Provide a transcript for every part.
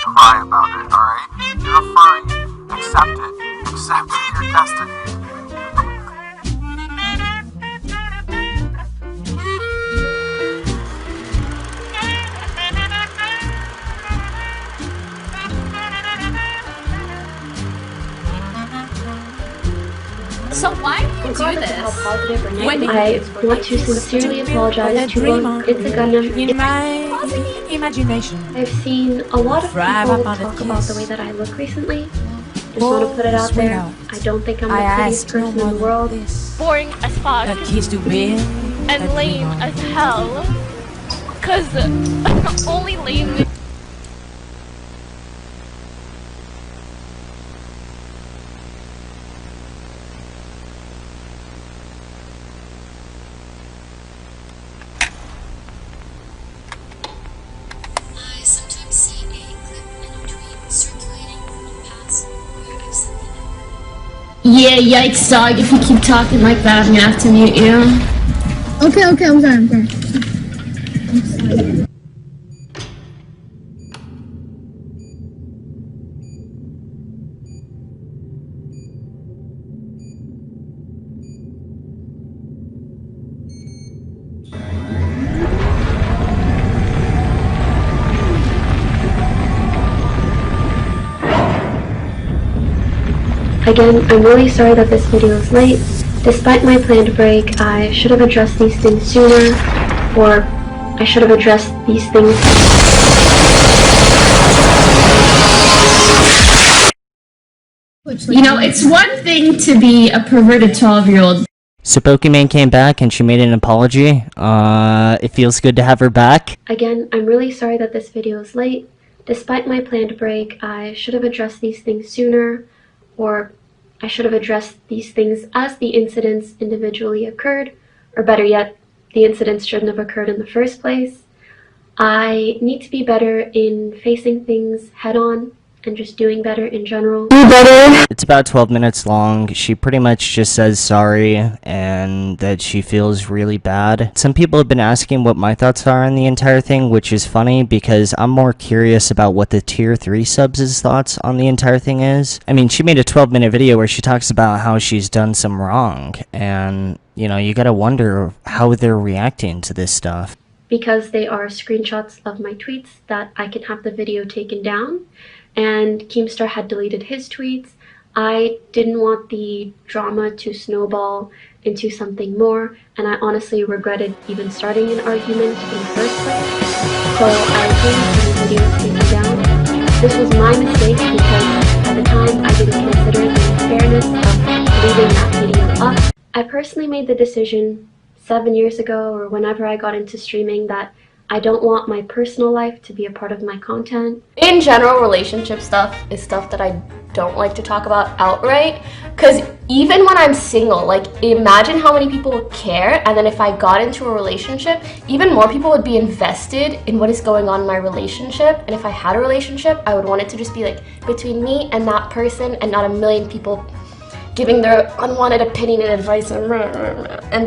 cry about it, alright? You're a furry. Accept it. Accept your destiny. So why do you do this? When I want to sincerely apologize to both It's a Gundam in my imagination. I've seen a lot of people talk about the way that I look recently. Just want to put it out there. I don't think I'm the prettiest person in the world. Boring as fuck. And lame as hell. Cause only lame. Yeah, yikes, dog. If you keep talking like that, I'm gonna have to mute you. Okay, I'm sorry. Again, I'm really sorry that this video is late. Despite my planned break, I should have addressed these things sooner, or I should have addressed these things. You know, it's one thing to be a perverted 12-year-old. So Pokimane came back and she made an apology. It feels good to have her back. Again, I'm really sorry that this video is late. Despite my planned break, I should have addressed these things sooner, or I should have addressed these things as the incidents individually occurred, or better yet, the incidents shouldn't have occurred in the first place. I need to be better in facing things head-on and just doing better in general. It's about 12 minutes long. She pretty much just says sorry and that she feels really bad. Some people have been asking what my thoughts are on the entire thing, which is funny because I'm more curious about what the tier 3 subs' thoughts on the entire thing is. I mean, she made a 12-minute video where she talks about how she's done some wrong, and, you know, you gotta wonder how they're reacting to this stuff. Because they are screenshots of my tweets that I can have the video taken down, and Keemstar had deleted his tweets. I didn't want the drama to snowball into something more, and I honestly regretted even starting an argument in the first place. So I changed the video taken down. This was my mistake because at the time I didn't consider the fairness of leaving that video up. I personally made the decision 7 years ago, or whenever I got into streaming, that I don't want my personal life to be a part of my content. In general, relationship stuff is stuff that I don't like to talk about outright, because even when I'm single, like, imagine how many people would care, and then if I got into a relationship, even more people would be invested in what is going on in my relationship. And if I had a relationship, I would want it to just be like between me and that person, and not a million people giving their unwanted opinion and advice, and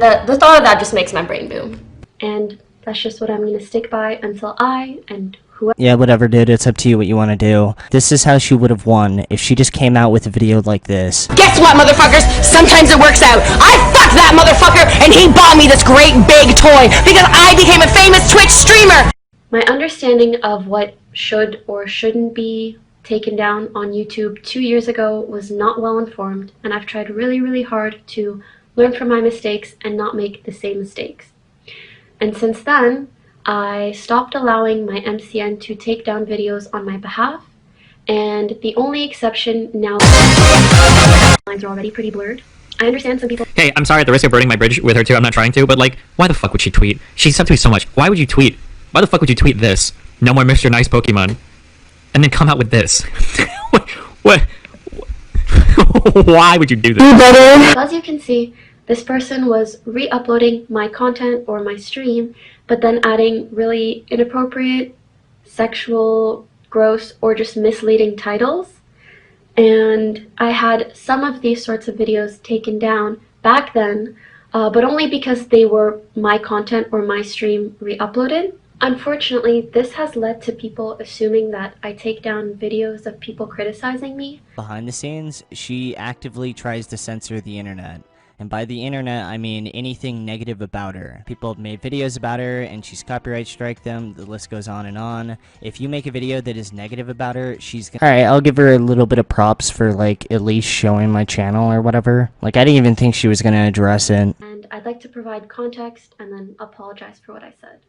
the thought of that just makes my brain boom. And that's just what I'm gonna stick by until I and whoever— Yeah, whatever, dude. It's up to you what you want to do. This is how she would have won if she just came out with a video like this. Guess what, motherfuckers? Sometimes it works out. I fucked that motherfucker, and he bought me this great big toy because I became a famous Twitch streamer. My understanding of what should or shouldn't be taken down on YouTube 2 years ago was not well informed, and I've tried really, really hard to learn from my mistakes and not make the same mistakes. And since then, I stopped allowing my MCN to take down videos on my behalf, and the only exception now— lines are already pretty blurred. I understand some people— Hey, I'm sorry at the risk of burning my bridge with her too, I'm not trying to, but like, why the fuck would she tweet? She subbed to me so much. Why would you tweet? Why the fuck would you tweet this? No more Mr. Nice Pokemon. And then come out with this. What? Why would you do this? As you can see, this person was re-uploading my content or my stream, but then adding really inappropriate, sexual, gross, or just misleading titles. And I had some of these sorts of videos taken down back then, but only because they were my content or my stream re-uploaded. Unfortunately, this has led to people assuming that I take down videos of people criticizing me. Behind the scenes, she actively tries to censor the internet. And by the internet, I mean anything negative about her. People have made videos about her and she's copyright strike them. The list goes on and on. If you make a video that is negative about her, she's gonna... Alright, I'll give her a little bit of props for, like, at least showing my channel or whatever. Like, I didn't even think she was gonna address it. And I'd like to provide context and then apologize for what I said.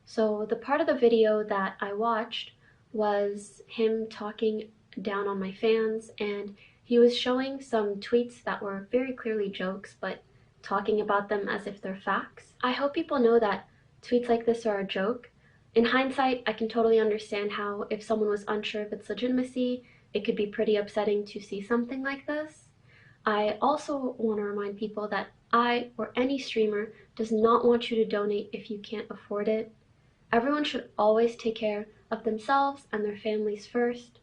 So the part of the video that I watched was him talking down on my fans, and he was showing some tweets that were very clearly jokes, but talking about them as if they're facts. I hope people know that tweets like this are a joke. In hindsight, I can totally understand how, if someone was unsure of its legitimacy, it could be pretty upsetting to see something like this. I also want to remind people that I, or any streamer, does not want you to donate if you can't afford it. Everyone should always take care of themselves and their families first.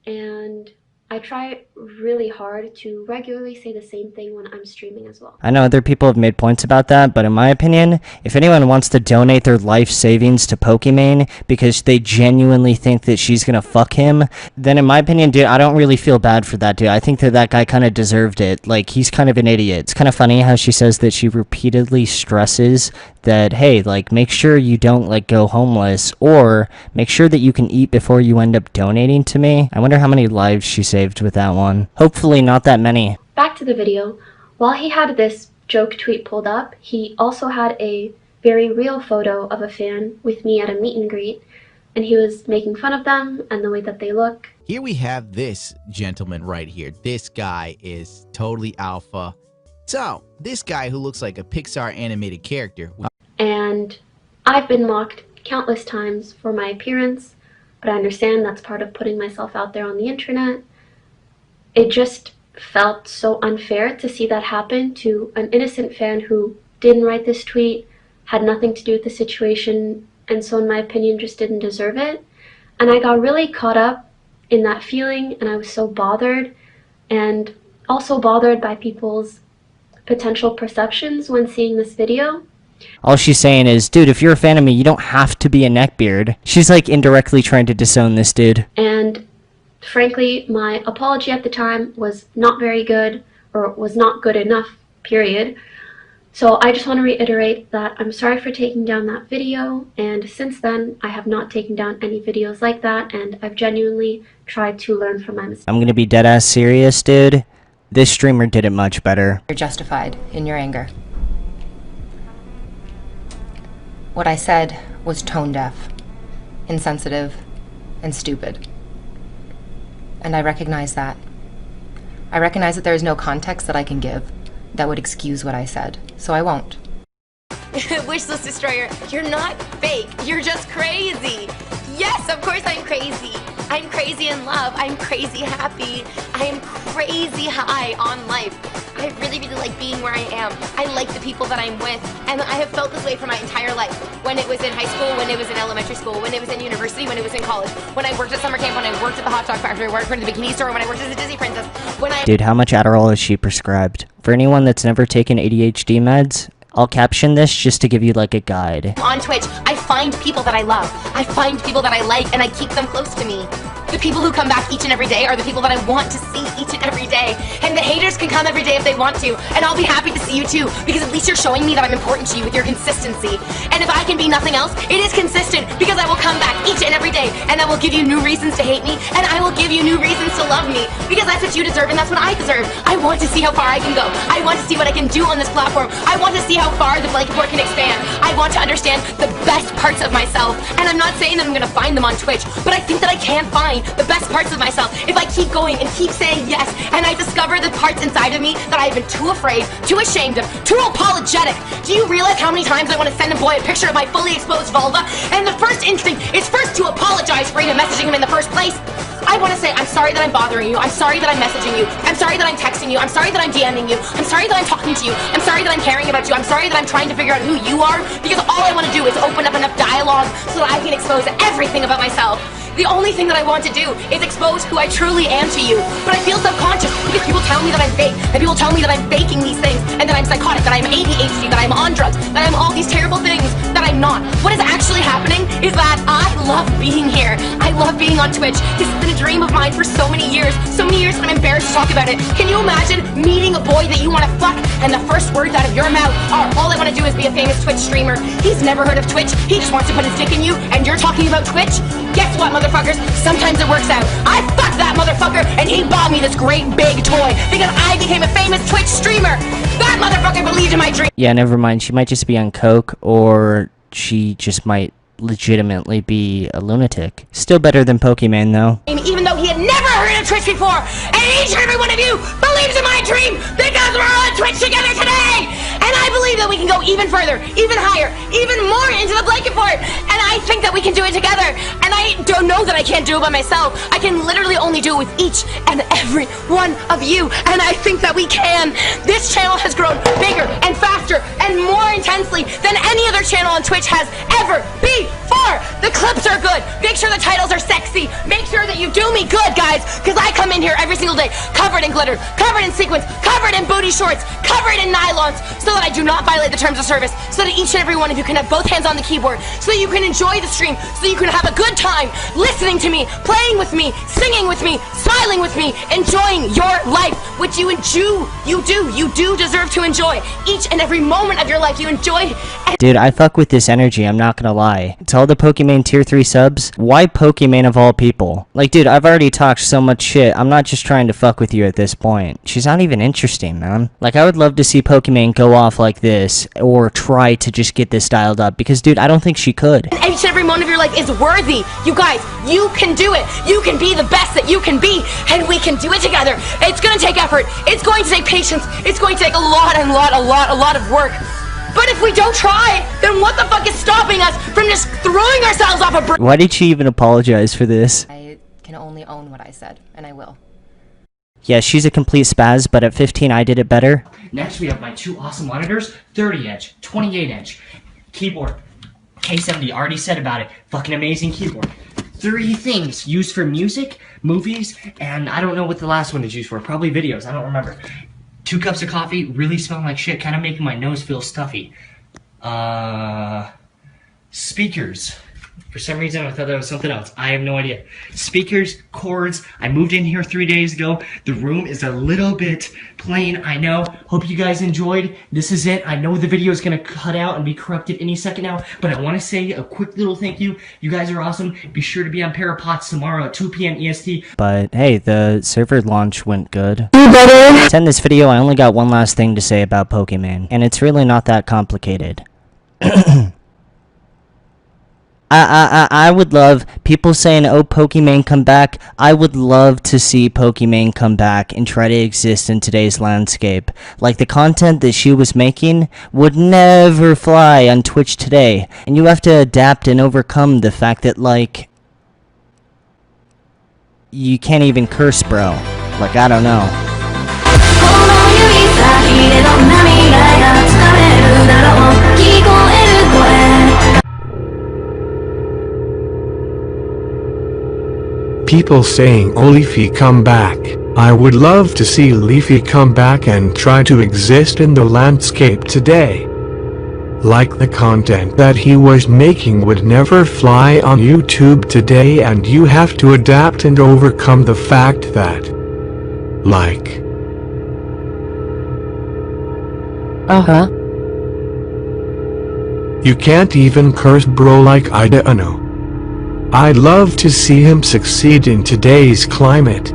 And I try really hard to regularly say the same thing when I'm streaming as well. I know other people have made points about that, but in my opinion, if anyone wants to donate their life savings to Pokimane because they genuinely think that she's gonna fuck him, then in my opinion, dude, I don't really feel bad for that dude. I think that guy kind of deserved it. Like, he's kind of an idiot. It's kind of funny how she says that she repeatedly stresses that, hey, like, make sure you don't, like, go homeless, or make sure that you can eat before you end up donating to me. I wonder how many lives she saved with that one. Hopefully not that many. Back to the video. While he had this joke tweet pulled up, he also had a very real photo of a fan with me at a meet and greet, and he was making fun of them and the way that they look. Here we have this gentleman right here. This guy is totally alpha. So, this guy who looks like a Pixar animated character. And I've been mocked countless times for my appearance, but I understand that's part of putting myself out there on the internet. It just felt so unfair to see that happen to an innocent fan who didn't write this tweet, had nothing to do with the situation, and so in my opinion just didn't deserve it. And I got really caught up in that feeling, and I was so bothered, and also bothered by people's potential perceptions when seeing this video. All she's saying is, dude, if you're a fan of me, you don't have to be a neckbeard. She's like indirectly trying to disown this dude. And frankly, my apology at the time was not very good, or was not good enough, period. So I just want to reiterate that I'm sorry for taking down that video, and since then I have not taken down any videos like that, and I've genuinely tried to learn from my mistakes. I'm gonna be dead ass serious, dude. This streamer did it much better. You're justified in your anger. What I said was tone deaf, insensitive, and stupid. And I recognize that. I recognize that there is no context that I can give that would excuse what I said, so I won't. Wishlist Destroyer, you're not fake. You're just crazy. Yes, of course I'm crazy. I'm crazy in love. I'm crazy happy. I am crazy high on life. I really, really like being where I am. I like the people that I'm with, and I have felt this way for my entire life. When it was in high school, when it was in elementary school, when it was in university, when it was in college, when I worked at summer camp, when I worked at the hot dog factory, when I worked at the bikini store, when I worked as a Disney princess, when I... Dude, how much Adderall is she prescribed? For anyone that's never taken ADHD meds, I'll caption this just to give you like a guide. On Twitch, I find people that I love. I find people that I like, and I keep them close to me. The people who come back each and every day are the people that I want to see each and every day. And the haters can come every day if they want to, and I'll be happy to see you too, because at least you're showing me that I'm important to you with your consistency. And if I can be nothing else, it is consistent, because I will come back each and every day, and I will give you new reasons to hate me, and I will give you new reasons to love me, because that's what you deserve, and that's what I deserve. I want to see how far I can go. I want to see what I can do on this platform. I want to see how far the blanket board can expand. I want to understand the best parts of myself, and I'm not saying that I'm going to find them on Twitch, but I think that I can find the best parts of myself if I keep going and keep saying yes, and I discover the parts inside of me that I've been too afraid, too ashamed of, too apologetic. Do you realize how many times I want to send a boy a picture of my fully exposed vulva, and the first instinct is first to apologize for even messaging him in the first place? I want to say, I'm sorry that I'm bothering you, I'm sorry that I'm messaging you, I'm sorry that I'm texting you, I'm sorry that I'm DMing you, I'm sorry that I'm talking to you, I'm sorry that I'm caring about you, I'm sorry that I'm trying to figure out who you are, because all I want to do is open up enough dialogue so that I can expose everything about myself. The only thing that I want to do is expose who I truly am to you. But I feel subconscious because people tell me that I'm fake, and people tell me that I'm faking these things, and that I'm psychotic, that I'm ADHD, that I'm on drugs, that I'm all these terrible things that I'm not. What is actually happening is that I love being here. I love being on Twitch. This has been a dream of mine for so many years that I'm embarrassed to talk about it. Can you imagine meeting a boy that you want to fuck, and the first words out of your mouth are, all I want to do is be a famous Twitch streamer? He's never heard of Twitch. He just wants to put his dick in you, and you're talking about Twitch? Guess what, motherfuckers? Sometimes it works out. I fucked that motherfucker, and he bought me this great big toy because I became a famous Twitch streamer. That motherfucker believed in my dream. Yeah, never mind. She might just be on coke, or she just might legitimately be a lunatic. Still better than Pokimane, though. Even though he had never heard of Twitch before, and each and every one of you believes in my dream because we're on Twitch together today! And I believe that we can go even further, even higher, even more into the blanket fort, and I think that we can do it together. And I don't know that I can't do it by myself. I can literally only do it with each and every one of you, and I think that we can. This channel has grown bigger and faster and more intensely than any other channel on Twitch has ever before. The clips are good. Make sure the titles are sexy. Make sure that you do me good, guys, because I come in here every single day covered in glitter, covered in sequins, covered in booty shorts, covered in nylons, so that I do not violate the terms of service, so that each and every one of you can have both hands on the keyboard, so that you can enjoy the stream, so you can have a good time listening to me, playing with me, singing with me, smiling with me, enjoying your life, which you do deserve to enjoy. Each and every moment of your life you enjoy. Dude, I fuck with this energy, I'm not gonna lie. To all the Pokimane tier 3 subs, why Pokimane of all people? Like, dude, I've already talked so much shit, I'm not just trying to fuck with you at this point. She's not even interesting, man. Like, I would love to see Pokimane go off like this, or try to just get this dialed up, because, dude, I don't think she could. Each and every moment of your life is worthy. You guys, you can do it. You can be the best that you can be, and we can do it together. It's gonna take effort. It's going to take patience. It's going to take a lot of work. But if we don't try, then what the fuck is stopping us from just throwing ourselves off a bridge? Why did she even apologize for this? I can only own what I said, and I will. Yeah, she's a complete spaz, but at 15 I did it better. Next we have my two awesome monitors, 30-inch, 28-inch, keyboard, K70, already said about it, fucking amazing keyboard. 3 things used for music, movies, and I don't know what the last one is used for, probably videos, I don't remember. 2 cups of coffee, really smelling like shit, kind of making my nose feel stuffy. Speakers. For some reason I thought that was something else. I have no idea. Speakers, cords. I moved in here 3 days ago. The room is a little bit plain, I know. Hope you guys enjoyed. This is it. I know the video is going to cut out and be corrupted any second now, but I want to say a quick little thank you. You guys are awesome. Be sure to be on Parapots tomorrow at 2 p.m. EST. But hey, the server launch went good. To end this video, I only got one last thing to say about Pokimane, and it's really not that complicated. I would love people saying, oh, Pokimane come back. I would love to see Pokimane come back and try to exist in today's landscape. Like, the content that she was making would never fly on Twitch today. And you have to adapt and overcome the fact that, like, you can't even curse, bro. Like, I don't know. People saying, oh, Leafy come back. I would love to see Leafy come back and try to exist in the landscape today. Like, the content that he was making would never fly on YouTube today, and you have to adapt and overcome the fact that, like, you can't even curse, bro, like I don't know. I'd love to see him succeed in today's climate.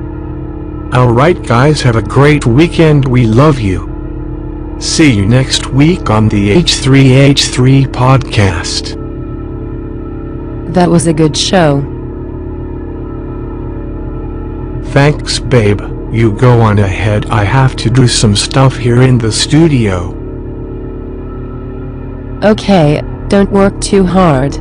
Alright guys, have a great weekend, we love you. See you next week on the H3H3 podcast. That was a good show. Thanks babe, you go on ahead, I have to do some stuff here in the studio. Okay, don't work too hard.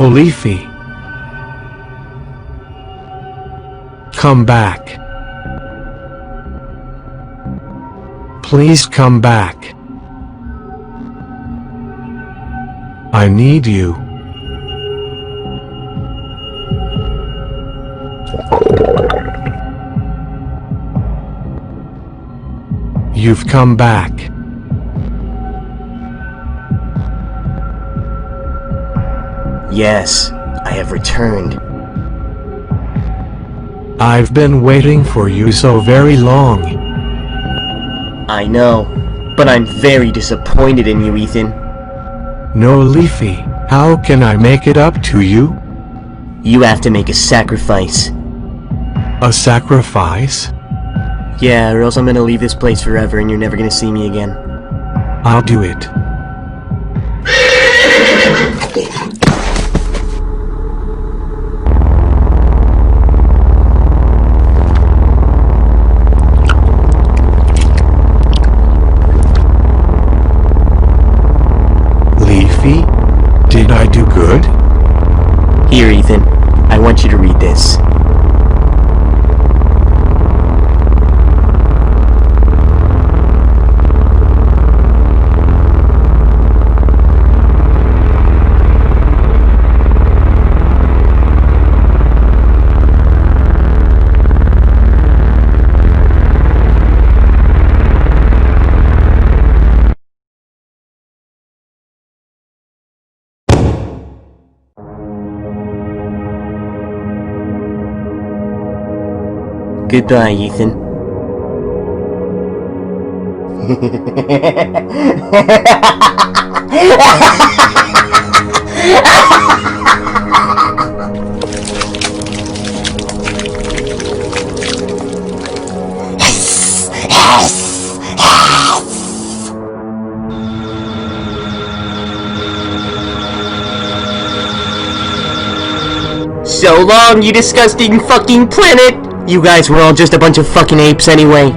Oh, Leafy. Come back. Please come back. I need you. You've come back. Yes, I have returned. I've been waiting for you so very long. I know, but I'm very disappointed in you, Ethan. No, Leafy, how can I make it up to you? You have to make a sacrifice. A sacrifice? Yeah, or else I'm gonna leave this place forever and you're never gonna see me again. I'll do it. Leafy, did I do good? Here, Ethan. I want you to read this. Goodbye, Ethan. So long, you disgusting fucking planet! You guys were all just a bunch of fucking apes anyway.